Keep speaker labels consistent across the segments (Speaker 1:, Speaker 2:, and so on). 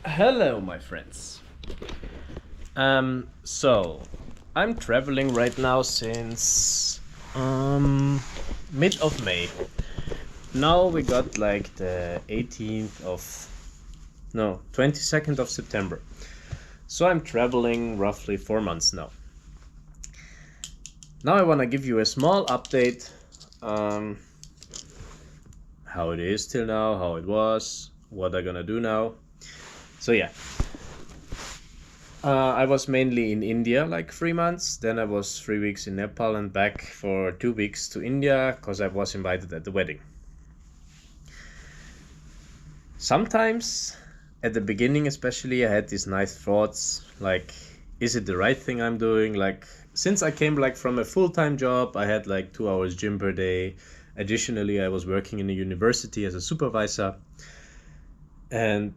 Speaker 1: Hello, my friends. So I'm traveling right now since mid of May. Now we got like the 18th of no 22nd of September. So I'm traveling roughly 4 months now. Now I want to give you a small update. How it is till now, how it was, what I'm gonna do now. So yeah. I was mainly in India like 3 months. Then I was 3 weeks in Nepal and back for 2 weeks to India because I was invited at the wedding. Sometimes at the beginning, especially, I had these nice thoughts like, is it the right thing I'm doing? Like, since I came like from a full-time job, I had like 2 hours gym per day. Additionally, I was working in a university as a supervisor. And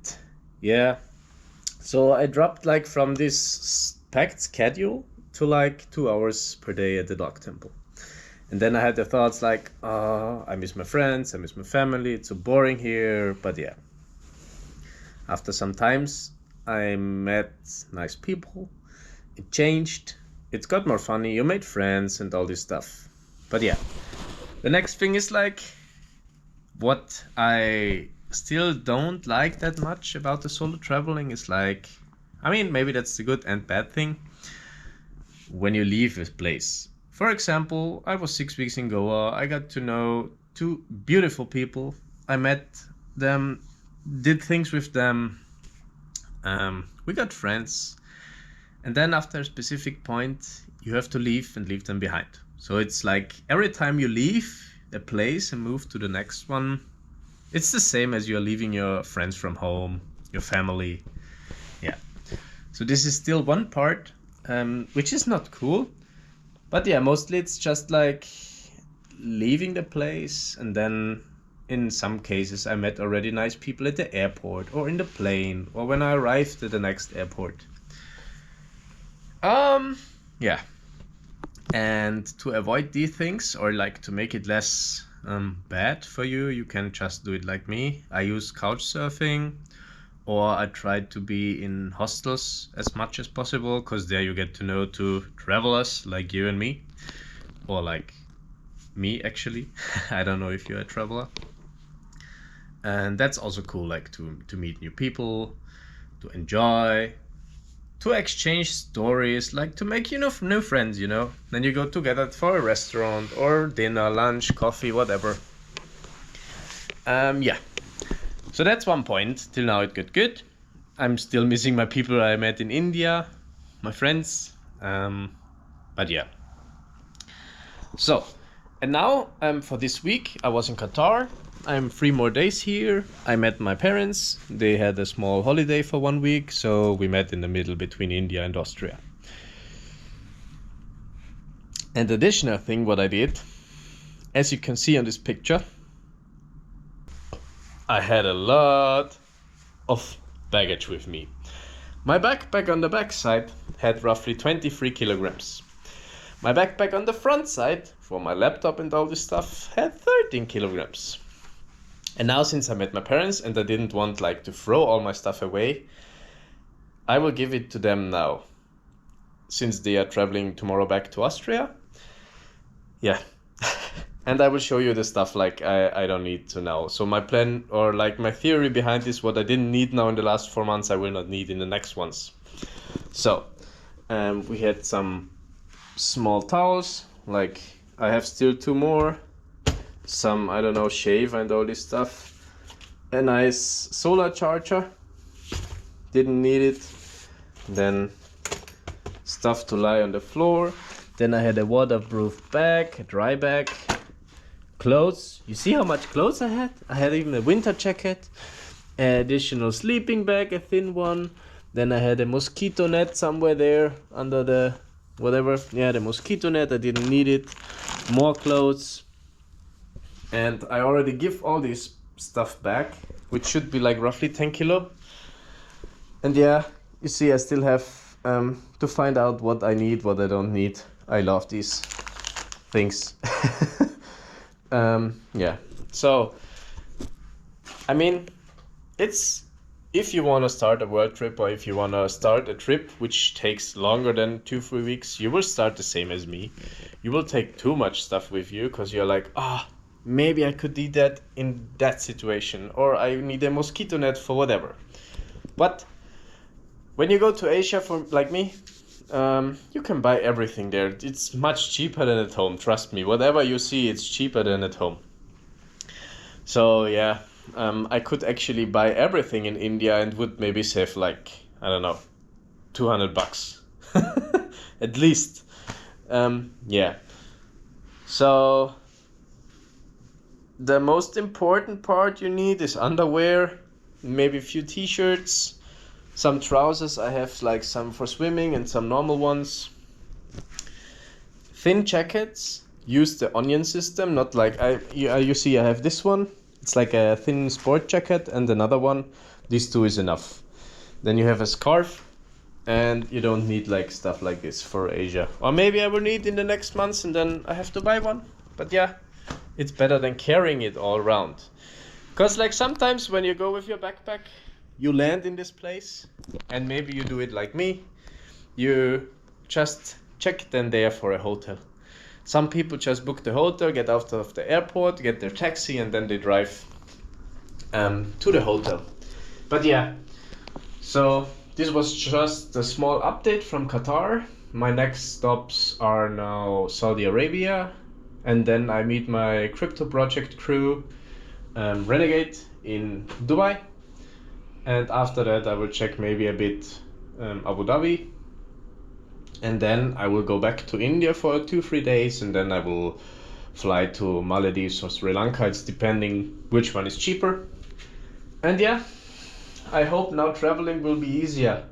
Speaker 1: yeah, so I dropped like from this packed schedule to like 2 hours per day at the dog temple. And then I had the thoughts like, I miss my friends, I miss my family, it's so boring here. But yeah, after some times, I met nice people. It changed. It got more funny. You made friends and all this stuff. But yeah, the next thing is like what I still don't like that much about the solo traveling is like, I mean, maybe that's the good and bad thing. When you leave a place, for example, I was 6 weeks in Goa. I got to know two beautiful people. I met them, did things with them. We got friends. And then after a specific point, you have to leave and leave them behind. So it's like every time you leave a place and move to the next one, it's the same as you're leaving your friends from home, your family. Yeah. So this is still one part, which is not cool. But yeah, mostly it's just like leaving the place, and then in some cases I met already nice people at the airport or in the plane or when I arrived at the next airport. Yeah. And to avoid these things, or like to make it less bad for you, you can just do it like me. I use couch surfing, or I try to be in hostels as much as possible, because there you get to know two travelers like you and me, or like me actually. I don't know if you're a traveler. And that's also cool, like to meet new people, to enjoy, to exchange stories, like to make new friends. Then you go together for a restaurant or dinner, lunch, coffee, whatever. Yeah. So that's one point. Till now it got good. I'm still missing my people I met in India, my friends. But yeah. So, and now for this week I was in Qatar. I'm 3 more days here. I met my parents. They had a small holiday for 1 week, so we met in the middle between India and Austria. And the additional thing what I did, as you can see on this picture, I had a lot of baggage with me. My backpack on the back side had roughly 23 kilograms. My backpack on the front side, for my laptop and all this stuff, had 13 kilograms. And now, since I met my parents and I didn't want like to throw all my stuff away, I will give it to them now, since they are traveling tomorrow back to Austria. Yeah. And I will show you the stuff like I don't need to now. So my plan, or like my theory behind this, what I didn't need now in the last 4 months, I will not need in the next ones. So we had some small towels, like I have still 2 more, some, I don't know, shave and all this stuff, a nice solar charger, didn't need it, then stuff to lie on the floor, then I had a waterproof bag, a dry bag, clothes. You see how much clothes I had even a winter jacket, an additional sleeping bag, a thin one, then I had a mosquito net somewhere there under the whatever, yeah, the mosquito net, I didn't need it, more clothes. And I already give all this stuff back, which should be like roughly 10 kilo. And yeah, you see I still have to find out what I need, what I don't need. I love these things. Yeah, so I mean, it's if you want to start a world trip, or if you want to start a trip which takes longer than 2-3 weeks, you will start the same as me. You will take too much stuff with you because you're like, maybe I could do that in that situation, or I need a mosquito net for whatever. But when you go to Asia, for like me, you can buy everything there. It's much cheaper than at home. Trust me. Whatever you see, it's cheaper than at home. So yeah, I could actually buy everything in India and would maybe save like, I don't know, $200 at least. Yeah. So the most important part you need is underwear, maybe a few t-shirts, some trousers. I have like some for swimming and some normal ones. Thin jackets. Use the onion system, not like you see I have this one. It's like a thin sport jacket and another one. These two is enough. Then you have a scarf, and you don't need like stuff like this for Asia. Or maybe I will need in the next months and then I have to buy one. But yeah, it's better than carrying it all around. Because like sometimes when you go with your backpack, you land in this place and maybe you do it like me. You just check then there for a hotel. Some people just book the hotel, get out of the airport, get their taxi, and then they drive to the hotel. But yeah, so this was just a small update from Qatar. My next stops are now Saudi Arabia, and then I meet my crypto project crew, Renegade, in Dubai. And after that, I will check maybe a bit Abu Dhabi. And then I will go back to India for 2-3 days, and then I will fly to Maldives or Sri Lanka. It's depending which one is cheaper. And yeah, I hope now traveling will be easier.